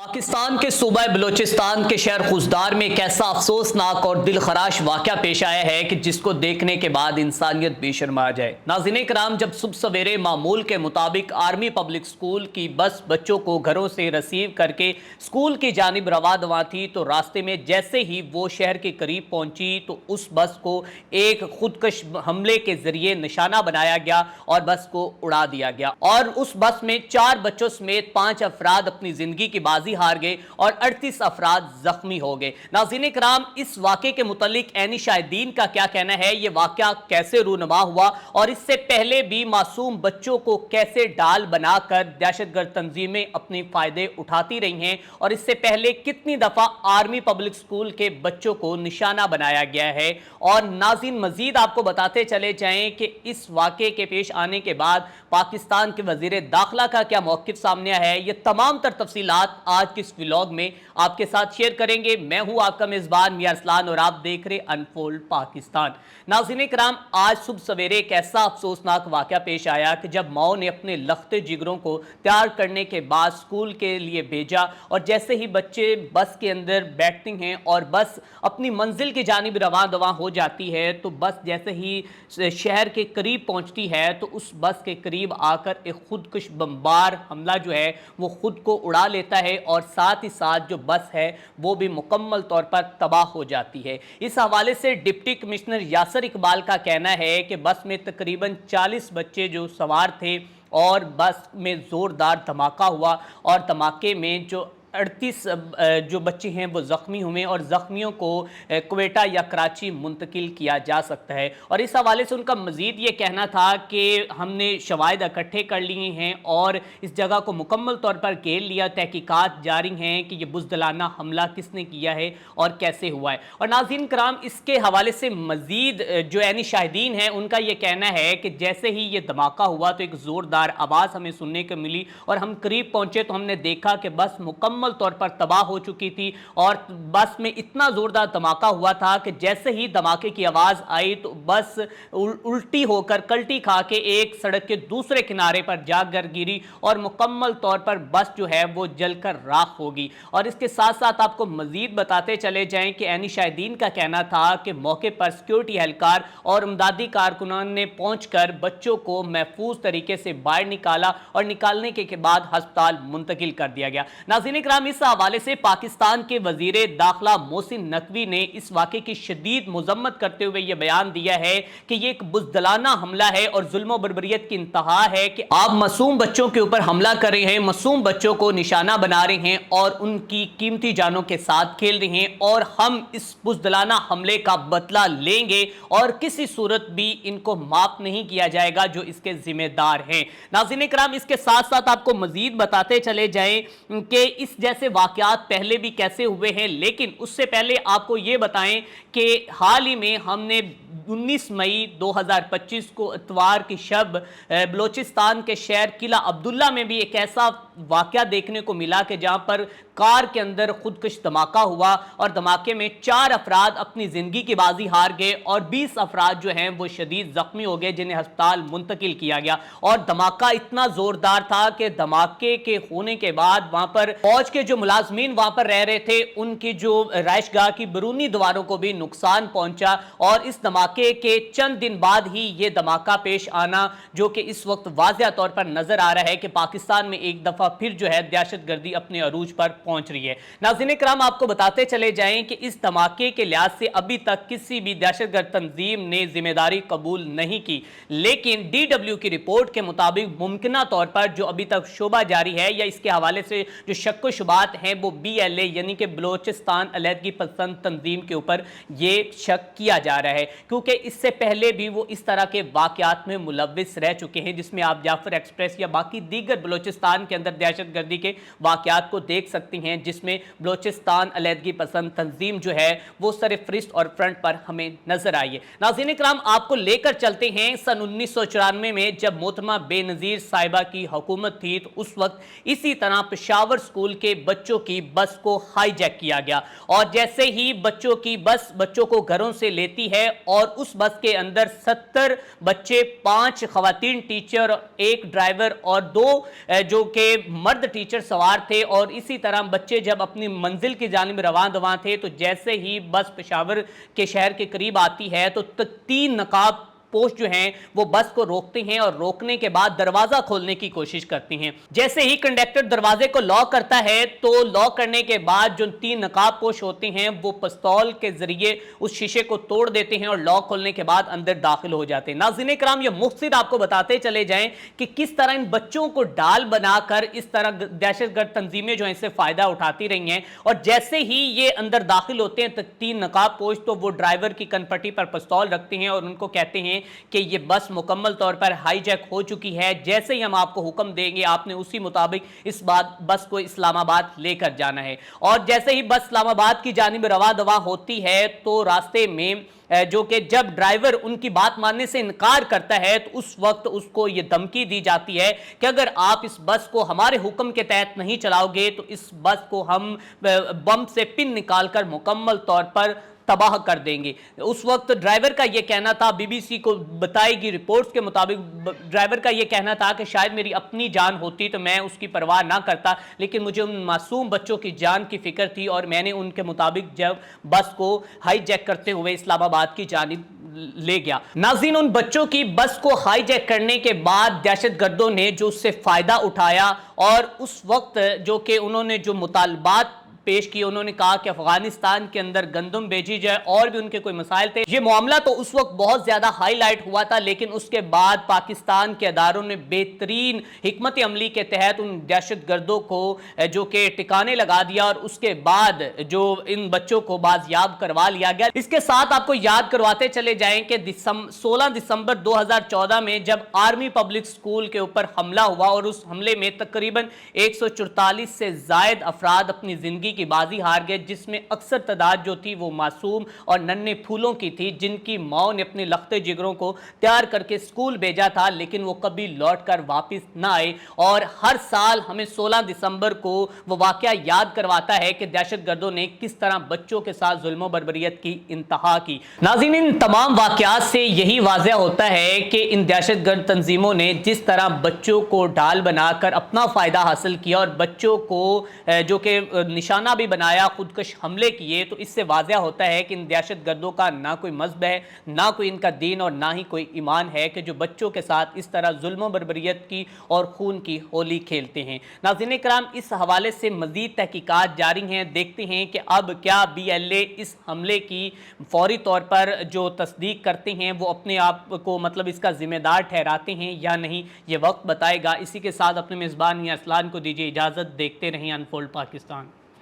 पाकिस्तान के सूबा बलोचिस्तान के शहर खुजदार में एक ऐसा अफसोसनाक और दिल खराश वाक़या पेश आया है कि जिसको देखने के बाद इंसानियत बेशर्मा आ जाए। नाज़रीन कराम, जब सुबह सवेरे मामूल के मुताबिक आर्मी पब्लिक स्कूल की बस बच्चों को घरों से रिसीव करके स्कूल की जानिब रवा दवा थी, तो रास्ते में जैसे ही वो शहर के करीब पहुंची तो उस बस को एक खुदकश हमले के जरिए निशाना बनाया गया और बस को उड़ा दिया गया। और उस बस में 4 बच्चों समेत 5 अफराद अपनी जिंदगी की बाजी हार गए और 38 अफराद जख्मी हो गए। नाज़रीन कराम, इस वाक़े के मुतालिक ऐनी शाहिदीन का क्या कहना है, ये वाक़या कैसे रूनुमा हुआ और इससे पहले भी मासूम बच्चों को कैसे डाल बनाकर दहशतगर्द तंजीमें अपने फायदे उठाती रही हैं और इससे पहले कितनी दफा आर्मी पब्लिक स्कूल के बच्चों को निशाना बनाया गया है। और नाज़रीन, मजीद आपको बताते चले जाएं कि इस वाक़े के पेश आने के बाद पाकिस्तान के वज़ीर दाखिला का क्या मौक़िफ़ सामने आया है, ये तमाम तर तफसीलात आज के इस व्लॉग में आपके साथ शेयर करेंगे। मैं हूं आपका मेज़बान मियां अरसलान और आप देख रहे अनफोल्ड पाकिस्तान। नाज़रीन कराम, आज सुबह सवेरे एक ऐसा अफसोसनाक वाक़या पेश आया कि जब माओ ने अपने लख्ते जिगरों को तैयार करने के बाद स्कूल के लिए भेजा और जैसे ही बच्चे बस के अंदर बैठते हैं और बस अपनी मंजिल की जानिब रवां दवां हो जाती है, तो बस जैसे ही शहर के करीब पहुंचती है तो उस बस के करीब आकर एक खुदकुश बमबार हमला जो है वो खुद को उड़ा लेता है और साथ ही साथ जो बस है वो भी मुकम्मल तौर पर तबाह हो जाती है। इस हवाले से डिप्टी कमिश्नर यासर इकबाल का कहना है कि बस में तकरीबन 40 बच्चे जो सवार थे और बस में ज़ोरदार धमाका हुआ और धमाके में जो 38 जो बच्चे हैं वो ज़ख्मी हुए और ज़ख्मियों को क्वेटा या कराची मुंतकिल किया जा सकता है। और इस हवाले से उनका मज़ीद ये कहना था कि हमने शवाहिद इकट्ठे कर लिए हैं और इस जगह को मुकम्मल तौर पर घेर लिया, तहकीकात जारी हैं कि ये बुज़दिलाना हमला किसने किया है और कैसे हुआ है। और नाज़रीन कराम, इसके हवाले से मज़ीद जो ऐनी शाहिदीन हैं उनका ये कहना है कि जैसे ही ये धमाका हुआ तो एक ज़ोरदार आवाज़ हमें सुनने को मिली और हम करीब पहुँचे तो हमने देखा कि बस मुकम्मल तौर पर तबाह हो चुकी थी और बस में इतना जोरदार धमाका हुआ था कि जैसे ही धमाके की आवाज आई तो बस उल्टी होकर कल्टी खा के एक सड़क के दूसरे किनारे पर जाकर गिरी और मुकम्मल तौर पर बस जो है वो जलकर राख होगी। और इसके साथ साथ आपको मजीद बताते चले जाएं कि ऐनी शाहिदीन का कहना था कि मौके पर सिक्योरिटी एहलकार और इमदादी कारकुनान ने पहुंचकर बच्चों को महफूज तरीके से बाहर निकाला और निकालने के बाद अस्पताल मुंतकिल कर दिया गया। नाज़रीन कराम, इस हवाले से पाकिस्तान के वजीर दाखिला मोहसिन नकवी ने इस वाक़े की शदीद मजम्मत करते हुए यह बयान दिया है कि यह एक बुज़दिलाना हमला है और जुल्म बर्बरियत की इंतहा है कि आप मासूम बच्चों के ऊपर हमला कर रहे हैं, मासूम बच्चों को निशाना बना रहे हैं और उनकी कीमती जानों के साथ खेल रहे हैं और हम इस बुज़दिलाना हमले का बदला लेंगे और किसी सूरत भी इनको माफ नहीं किया जाएगा जो इसके जिम्मेदार हैं। नाज़रीन कराम, इसके साथ साथ आपको मजीद बताते चले जाएं कि इस जैसे वाक़यात पहले भी कैसे हुए हैं, लेकिन उससे पहले आपको ये बताएं कि हाल ही में हमने 19 मई 2025 को इतवार की शब बलोचिस्तान के शहर किला अब्दुल्ला में भी एक ऐसा वाक़या देखने को मिला कि जहां पर कार के अंदर खुदकुश धमाका हुआ और धमाके में 4 अफराद अपनी ज़िंदगी की बाजी हार गए और 20 अफराद जो हैं वो शदीद ज़ख्मी हो गए जिन्हें अस्पताल मुंतकिल किया गया। और धमाका इतना ज़ोरदार था कि धमाके के होने के बाद वहाँ पर फौज के जो मुलाजमीन वहाँ पर रह रहे थे उनकी जो रहायशगाह की बैरूनी दीवारों को भी नुकसान पहुँचा। और इस धमाके के चंद दिन बाद ही ये धमाका पेश आना जो कि इस वक्त वाज़िह तौर पर नज़र आ रहा है कि पाकिस्तान में एक दफ़ा फिर जो है दहशतगर्दी अपने अरूज पर पहुंच रही है। नाज़रीन कराम, आपको बताते चले जाएं कि इस धमाके के लिहाज से अभी तक किसी भी दहशतगर्द तंजीम ने जिम्मेदारी कबूल नहीं की, लेकिन DW की रिपोर्ट के मुताबिक मुमकिना तौर पर जो अभी तक शोबा जारी है या इसके हवाले से जो शक व शुबात हैं वो BLA यानी कि बलोचिस्तान अलहदगी पसंद तंजीम के ऊपर ये शक किया जा रहा है, क्योंकि इससे पहले भी वो इस तरह के वाक़यात में मुलव्विस रह चुके हैं जिसमें आप जाफर एक्सप्रेस या बाकी दीगर बलोचिस्तान के अंदर दहशतगर्दी के वाक़यात को देख सकते हैं, जिसमें बलोचिस्तान अलहदगी पसंद तंजीम जो है वो सरफरिस्त और फ्रंट पर हमें नजर आई है। नाज़रीन कराम, आपको लेकर चलते हैं सन 1994 में जब मोहतरमा बेनज़ीर साहिबा की हुकूमत थी तो उस वक्त इसी तरह पेशावर स्कूल के बच्चों की बस को हाईजैक किया गया और जैसे ही बच्चों की बस बच्चों को घरों से लेती है और उस बस के अंदर 70 बच्चे, 5 खवातीन टीचर, 1 ड्राइवर और 2 जो कि मर्द टीचर सवार थे और इसी तरह बच्चे जब अपनी मंजिल की जानिब रवां दवां थे तो जैसे ही बस पेशावर के शहर के करीब आती है तो 3 नकाब पोस्ट जो हैं वो बस को रोकते हैं और रोकने के बाद दरवाजा खोलने की कोशिश करती हैं। जैसे ही कंडक्टर दरवाजे को लॉक करता है तो लॉक करने के बाद जो 3 नकाब पोश होते हैं वो पिस्तौल के जरिए उस शीशे को तोड़ देते हैं और लॉक खोलने के बाद अंदर दाखिल हो जाते हैं। नाज़रीन किराम, ये मुख्तसर आपको बताते चले जाएं कि किस तरह इन बच्चों को डाल बनाकर इस तरह दहशतगर्द तंजीमें जो है इससे फायदा उठाती रही हैं और जैसे ही ये अंदर दाखिल होते हैं तो 3 नकाब पोश तो वो ड्राइवर की कनपट्टी पर पिस्तौल रखते हैं और उनको कहते हैं कि ये बस मुकम्मल तौर पर हाईजैक हो चुकी है, जैसे ही हम आपको हुक्म देंगे आपने उसी मुताबिक इस बात बस को इस्लामाबाद लेकर जाना है। और जैसे ही बस इस्लामाबाद की जानिब रवा दवा होती है तो रास्ते में जो कि जब ड्राइवर उनकी बात मानने से इनकार करता है तो उस वक्त उसको ये धमकी दी जाती है कि अगर आप इस बस को हमारे हुक्म के तहत नहीं चलाओगे तो इस बस को हम बम से पिन निकालकर मुकम्मल तौर पर तबाह कर देंगे। उस वक्त ड्राइवर का यह कहना था, बीबीसी को बताएगी रिपोर्ट्स के मुताबिक ड्राइवर का यह कहना था कि शायद मेरी अपनी जान होती तो मैं उसकी परवाह ना करता, लेकिन मुझे उन मासूम बच्चों की जान की फिक्र थी और मैंने उनके मुताबिक जब बस को हाईजैक करते हुए इस्लामाबाद की जानिब ले गया। नाज़रीन, उन बच्चों की बस को हाईजैक करने के बाद दहशतगर्दों ने जो उससे फायदा उठाया और उस वक्त जो कि उन्होंने जो मुतालबात पेश किए, उन्होंने कहा कि अफगानिस्तान के अंदर गंदम भेजी जाए और भी उनके कोई मसाइल थे। ये मामला तो उस वक्त बहुत ज्यादा हाईलाइट हुआ था, लेकिन उसके बाद पाकिस्तान के अदारों ने बेहतरीन हिकमत अमली के तहत उन दहशतगर्दों को जो कि ठिकाने लगा दिया और उसके बाद जो इन बच्चों को बाजियाब करवा लिया गया। इसके साथ आपको याद करवाते चले जाएं कि 16 दिसंबर 2014 में जब आर्मी पब्लिक स्कूल के ऊपर हमला हुआ और उस हमले में तकरीबन 144 से जायद अफराद अपनी जिंदगी की बाजी हार गए, जिसमें अक्सर तादाद जो थी वो मासूम और नन्हे फूलों की थी, जिनकी माओ ने अपने लखते जिगरों को तैयार करके स्कूल भेजा था, लेकिन वो कभी लौटकर वापस ना आए। और हर साल हमें 16 दिसंबर को वो वाकया याद करवाता है कि दहशतगर्दों ने किस तरह बच्चों के साथ जुल्म बर्बरियत की इंतहा की। नाज़रीन, इन तमाम वाकयात से यही वाज़ह होता है कि इन दहशतगर्द तंजीमों ने जिस तरह बच्चों को ढाल बनाकर अपना फायदा हासिल किया और बच्चों को जो कि निशाना भी बनाया, खुदकश हमले किए, तो इससे वाज़ह होता है कि इन दहशतगर्दों का ना कोई मज़हब है, ना कोई इनका दीन और ना ही कोई ईमान है कि जो बच्चों के साथ इस तरह जुल्म बर्बरियत की और खून की होली खेलते हैं। नाज़रीन किराम, इस हवाले से मज़ीद तहकीकात जारी हैं। देखते हैं कि अब क्या BLA इस हमले की फौरी तौर पर जो तस्दीक करते हैं वो अपने आप को मतलब इसका जिम्मेदार ठहराते हैं या नहीं, ये वक्त बताएगा। इसी के साथ अपने मेज़बान अरसलान को दीजिए इजाज़त। देखते रहें अनफोल्ड पाकिस्तान।